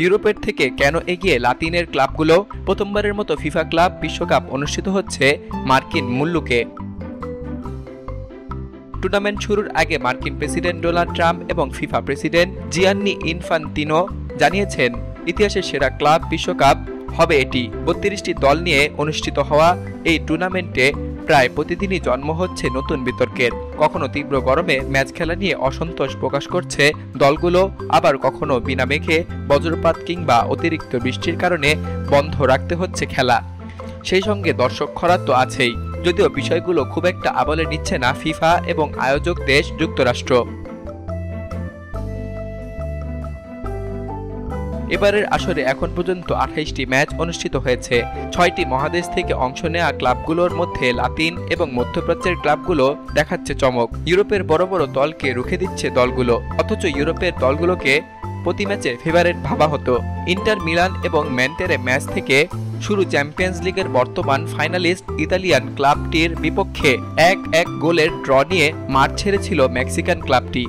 ইউরোপের থেকে কেন এগিয়ে লাতিনের ক্লাবগুলো? প্রথমবারের মতো ফিফা ক্লাব বিশ্বকাপ অনুষ্ঠিত হচ্ছে মার্কিন মুলুকে। টুর্নামেন্ট শুরুর আগে মার্কিন প্রেসিডেন্ট ডোনাল্ড ট্রাম্প এবং ফিফা প্রেসিডেন্ট জিয়ান্নি ইনফান্তিনো জানিয়েছেন, ইতিহাসের সেরা ক্লাব বিশ্বকাপ হবে এটি। ৩২টি দল নিয়ে অনুষ্ঠিত হওয়া এই টুর্নামেন্টে প্রায় প্রতিদিনই জন্ম হচ্ছে নতুন বিতর্কের। কখনো তীব্র গরমে ম্যাচ খেলা নিয়ে অসন্তোষ প্রকাশ করছে দলগুলো, আবার কখনো বিনা মেঘে বজ্রপাত কিংবা অতিরিক্ত বৃষ্টির কারণে বন্ধ রাখতে হচ্ছে খেলা। সেই সঙ্গে দর্শক খরা তো আছেই, যদিও বিষয়গুলো খুব একটা আমলে নিচ্ছে না ফিফা এবং আয়োজক দেশ যুক্তরাষ্ট্র। এবারের আসরে এখন পর্যন্ত ২৮টি ম্যাচ অনুষ্ঠিত হয়েছে। ৬টি মহাদেশ থেকে অংশ নেওয়া ক্লাবগুলোর মধ্যে লাতিন এবং মধ্যপ্রাচ্যের ক্লাবগুলো দেখাচ্ছে চমক। ইউরোপের বড় বড় দলকে রুখে দিচ্ছে দলগুলো, অথচ ইউরোপের দলগুলোকে প্রতি ম্যাচে ফেভারিট ভাবা হতো। ইন্টার মিলান এবং ম্যান্টেরে ম্যাচ থেকে শুরু চ্যাম্পিয়ন্স লিগের বর্তমান ফাইনালিস্ট ইতালিয়ান ক্লাবটির বিপক্ষে ১-১ গোলের ড্র নিয়ে মাঠ ছেড়েছিল মেক্সিকান ক্লাবটি।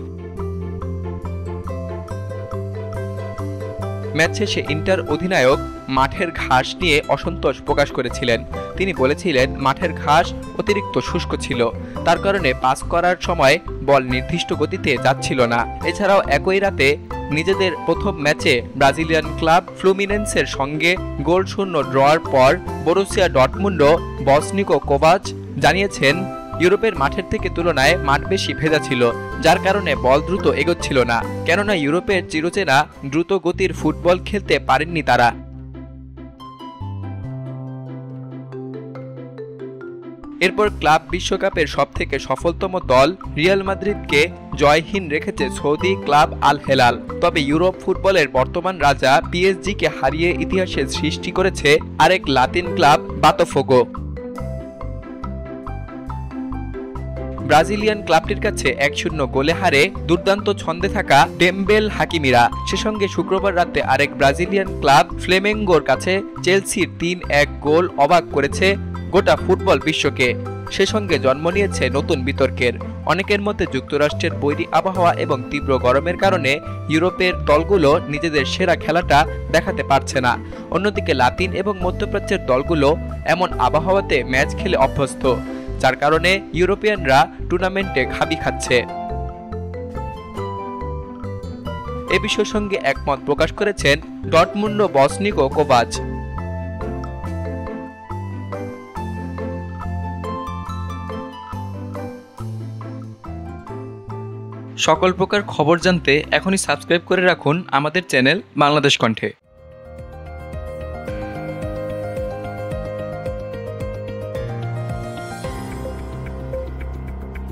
ম্যাচ শেষে ইন্টার অধিনায়ক মাঠের ঘাস নিয়ে অসন্তোষ প্রকাশ করেছিলেন। তিনি বলেছিলেন, মাঠের ঘাস অতিরিক্ত শুষ্ক ছিল, তার কারণে পাস করার সময় বল নির্দিষ্ট গতিতে যাচ্ছিল না। এছাড়াও একই রাতে নিজেদের প্রথম ম্যাচে ব্রাজিলিয়ান ক্লাব ফ্লুমিনেন্সের সঙ্গে গোলশূন্য ড্রর পর বরুসিয়া ডর্টমুন্ড বসনিকো কোভাচ জানিয়েছেন, ইউরোপের মাঠের থেকে তুলনায় মাঠ বেশি ভেজা ছিল, যার কারণে বল দ্রুত এগোচ্ছিল না, কেননা ইউরোপের চিরচেনা দ্রুত গতির ফুটবল খেলতে পারেননি তারা। এরপর ক্লাব বিশ্বকাপের সবথেকে সফলতম দল রিয়াল মাদ্রিদকে জয়হীন রেখেছে সৌদি ক্লাব আল হেলাল। তবে ইউরোপ ফুটবলের বর্তমান রাজা পিএসজিকে হারিয়ে ইতিহাসের সৃষ্টি করেছে আরেক লাতিন ক্লাব বাতাফোগো। ব্রাজিলিয়ান ক্লাবটির কাছে ১-০ গোলে হারে দুর্দান্ত ছন্দে থাকা ডেম্বেল হাকিমিরা। সে সঙ্গে শুক্রবার রাতে আরেক ব্রাজিলিয়ান ক্লাব ফ্লেমেঙ্গোর কাছে চেলসির ৩-১ গোল অবাক করেছে গোটা ফুটবল বিশ্বকে। সে সঙ্গে জন্ম নিয়েছে নতুন বিতর্কের। অনেকের মধ্যে যুক্তরাষ্ট্রের বৈরী আবহাওয়া এবং তীব্র গরমের কারণে ইউরোপের দলগুলো নিজেদের সেরা খেলাটা দেখাতে পারছে না। অন্যদিকে লাতিন এবং মধ্যপ্রাচ্যের দলগুলো এমন আবহাওয়াতে ম্যাচ খেলে অভ্যস্ত, যার কারণে ইউরোপিয়ানরা টুর্নামেন্টে খাবি খাচ্ছে। এ বিষয়ের সঙ্গে একমত প্রকাশ করেছেন ডর্টমুন্ড বসনিকো কোভাচ। সকল প্রকার খবর জানতে এখনই সাবস্ক্রাইব করে রাখুন আমাদের চ্যানেল বাংলাদেশ কণ্ঠে।